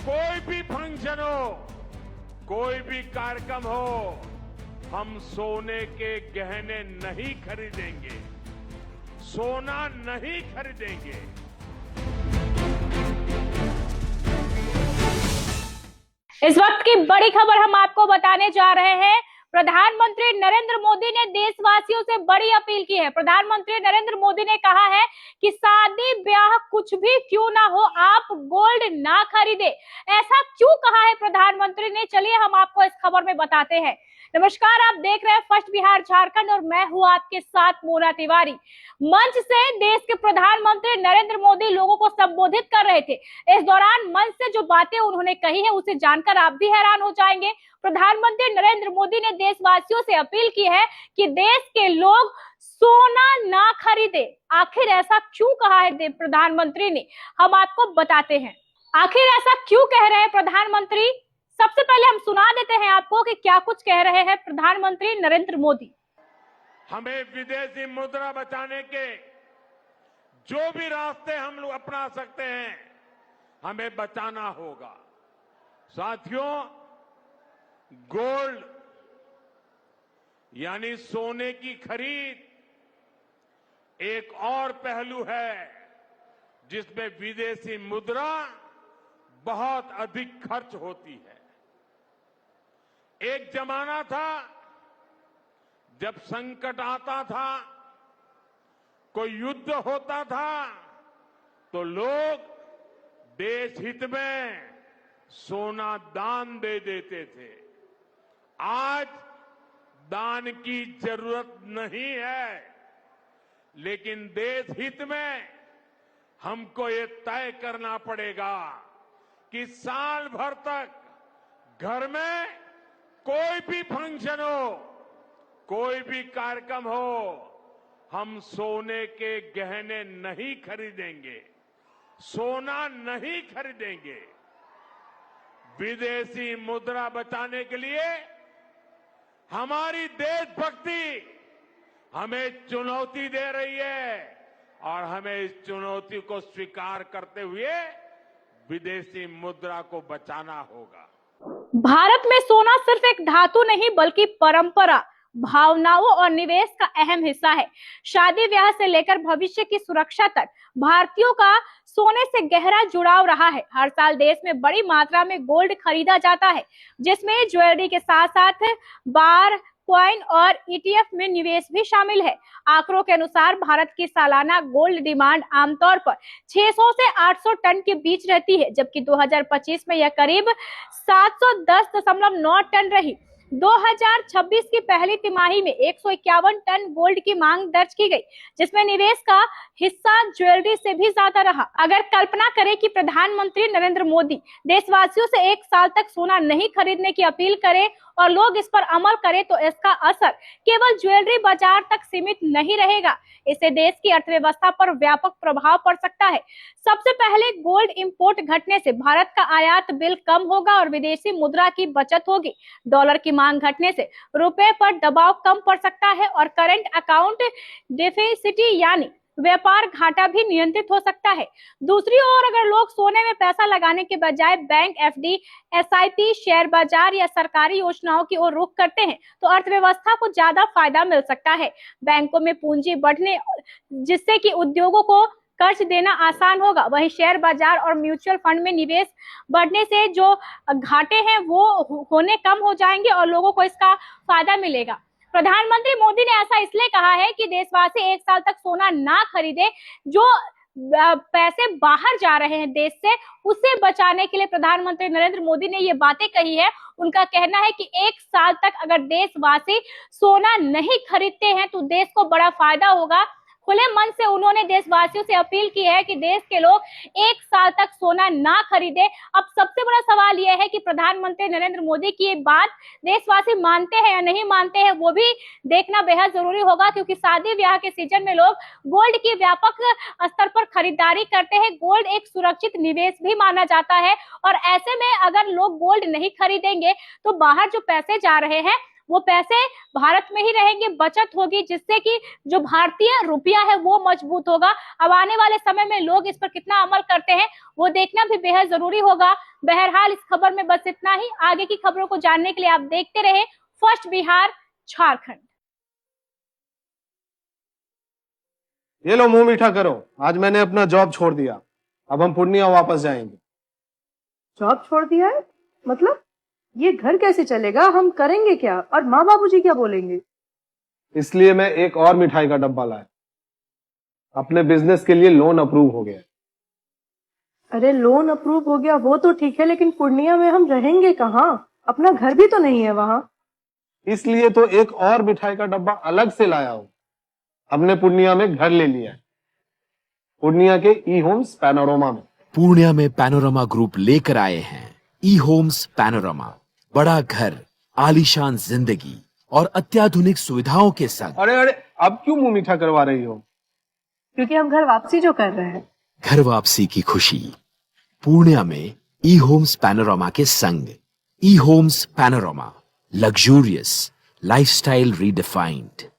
कोई भी फंक्शन हो, कोई भी कार्यक्रम हो, हम सोने के गहने नहीं खरीदेंगे, सोना नहीं खरीदेंगे। इस वक्त की बड़ी खबर हम आपको बताने जा रहे हैं। प्रधानमंत्री नरेंद्र मोदी ने देशवासियों से बड़ी अपील की है। प्रधानमंत्री नरेंद्र मोदी ने कहा है कि शादी ब्याह कुछ भी क्यों ना हो, आप गोल्ड ना खरीदे। ऐसा क्यों कहा है प्रधानमंत्री ने, चलिए हम आपको इस खबर में बताते हैं। नमस्कार, आप देख रहे हैं फर्स्ट बिहार झारखंड और मैं हूं आपके साथ मोना तिवारी। मंच से देश के प्रधानमंत्री नरेंद्र मोदी लोगों को संबोधित कर रहे थे। इस दौरान मंच से जो बातें उन्होंने कही है उसे जानकर आप भी हैरान हो जाएंगे। प्रधानमंत्री नरेंद्र मोदी ने देशवासियों से अपील की है कि देश के लोग सोना ना खरीदे। आखिर ऐसा क्यों कहा है प्रधानमंत्री ने, हम आपको बताते हैं। आखिर ऐसा क्यों कह रहे हैं प्रधानमंत्री, सबसे पहले हम सुना देते हैं आपको कि क्या कुछ कह रहे हैं प्रधानमंत्री नरेंद्र मोदी। हमें विदेशी मुद्रा बचाने के जो भी रास्ते हम लोग अपना सकते हैं, हमें बचाना होगा। साथियों, गोल्ड यानी सोने की खरीद एक और पहलू है जिसमें विदेशी मुद्रा बहुत अधिक खर्च होती है। एक जमाना था जब संकट आता था, कोई युद्ध होता था, तो लोग देश हित में सोना दान दे देते थे। आज दान की जरूरत नहीं है, लेकिन देश हित में हमको ये तय करना पड़ेगा कि साल भर तक घर में कोई भी फंक्शन हो, कोई भी कार्यक्रम हो, हम सोने के गहने नहीं खरीदेंगे, सोना नहीं खरीदेंगे। विदेशी मुद्रा बचाने के लिए हमारी देशभक्ति हमें चुनौती दे रही है और हमें इस चुनौती को स्वीकार करते हुए विदेशी मुद्रा को बचाना होगा। भारत में सोना सिर्फ एक धातु नहीं बल्कि परंपरा, भावनाओं और निवेश का अहम हिस्सा है। शादी ब्याह से लेकर भविष्य की सुरक्षा तक भारतीयों का सोने से गहरा जुड़ाव रहा है। हर साल देश में बड़ी मात्रा में गोल्ड खरीदा जाता है, जिसमें ज्वेलरी के साथ साथ बार, कॉइन और ईटीएफ में निवेश भी शामिल है। आंकड़ों के अनुसार भारत की सालाना गोल्ड डिमांड आमतौर पर 600 से 800 टन के बीच रहती है, जबकि 2025 में यह करीब 710.9 टन रही। 2026 की पहली तिमाही में 151 टन गोल्ड की मांग दर्ज की गई, जिसमें निवेश का हिस्सा ज्वेलरी से भी ज्यादा रहा। अगर कल्पना करें कि प्रधानमंत्री नरेंद्र मोदी देशवासियों से एक साल तक सोना नहीं खरीदने की अपील करें और लोग इस पर अमल करें, तो इसका असर केवल ज्वेलरी बाजार तक सीमित नहीं रहेगा। इससे देश की अर्थव्यवस्था पर व्यापक प्रभाव पड़ सकता है। सबसे पहले गोल्ड इंपोर्ट घटने से भारत का आयात बिल कम होगा और विदेशी मुद्रा की बचत होगी। डॉलर की मांग घटने से रुपए पर दबाव कम पड़ सकता है और करंट अकाउंट डेफिसिट यानी व्यापार घाटा भी नियंत्रित हो सकता है। दूसरी ओर अगर लोग सोने में पैसा लगाने के बजाय बैंक, एफडी, एसआईपी, शेयर बाजार या सरकारी योजनाओं की ओर रुख करते हैं, तो अर्थव्यवस्था को ज्यादा फायदा मिल सकता है। बैंकों में पूंजी बढ़ने जिससे कि उद्योगों को कर्ज देना आसान होगा। वहीं शेयर बाजार और म्यूचुअल फंड में निवेश बढ़ने से जो घाटे हैं वो होने कम हो जाएंगे और लोगों को इसका फायदा मिलेगा। प्रधानमंत्री मोदी ने ऐसा इसलिए कहा है कि देशवासी एक साल तक सोना ना खरीदे। जो पैसे बाहर जा रहे हैं देश से, उसे बचाने के लिए प्रधानमंत्री नरेंद्र मोदी ने ये बातें कही है। उनका कहना है कि एक साल तक अगर देशवासी सोना नहीं खरीदते हैं तो देश को बड़ा फायदा होगा। खुले मन से उन्होंने देशवासियों से अपील की है कि देश के लोग एक साल तक सोना ना खरीदे। अब सबसे बड़ा सवाल यह है कि प्रधानमंत्री नरेंद्र मोदी की ये बात देशवासी मानते हैं या नहीं मानते हैं, वो भी देखना बेहद जरूरी होगा, क्योंकि शादी ब्याह के सीजन में लोग गोल्ड की व्यापक स्तर पर खरीदारी करते हैं। गोल्ड एक सुरक्षित निवेश भी माना जाता है और ऐसे में अगर लोग गोल्ड नहीं खरीदेंगे तो बाहर जो पैसे जा रहे हैं वो पैसे भारत में ही रहेंगे, बचत होगी, जिससे कि जो भारतीय रुपया है वो मजबूत होगा। अब आने वाले समय में लोग इस पर कितना अमल करते हैं वो देखना भी बेहद जरूरी होगा। बहरहाल इस खबर में बस इतना ही। आगे की खबरों को जानने के लिए आप देखते रहे फर्स्ट बिहार झारखंड। ये लो मुंह मीठा करो, आज मैंने अपना जॉब छोड़ दिया, अब हम पूर्णिया वापस जाएंगे। जॉब छोड़ दिया है? मतलब ये घर कैसे चलेगा, हम करेंगे क्या, और माँ बाबूजी क्या बोलेंगे? इसलिए मैं एक और मिठाई का डब्बा लाया, अपने बिजनेस के लिए लोन अप्रूव हो गया। अरे लोन अप्रूव हो गया वो तो ठीक है, लेकिन पूर्णिया में हम रहेंगे कहाँ? अपना घर भी तो नहीं है वहाँ। इसलिए तो एक और मिठाई का डब्बा अलग से लाया हूं। हमने पूर्णिया में घर ले लिया है, पूर्णिया के ई होम्स पैनोरमा में। पूर्णिया में पैनोरमा ग्रुप लेकर आए हैं ई होम्स पैनोरमा। बड़ा घर, आलीशान जिंदगी और अत्याधुनिक सुविधाओं के संग। अरे अरे, अब क्यों मुंह मीठा करवा रही हो? क्योंकि हम घर वापसी जो कर रहे हैं। घर वापसी की खुशी पूर्णिया में ई होम्स पैनोरमा के संग। E Homes Panorama, luxurious lifestyle redefined.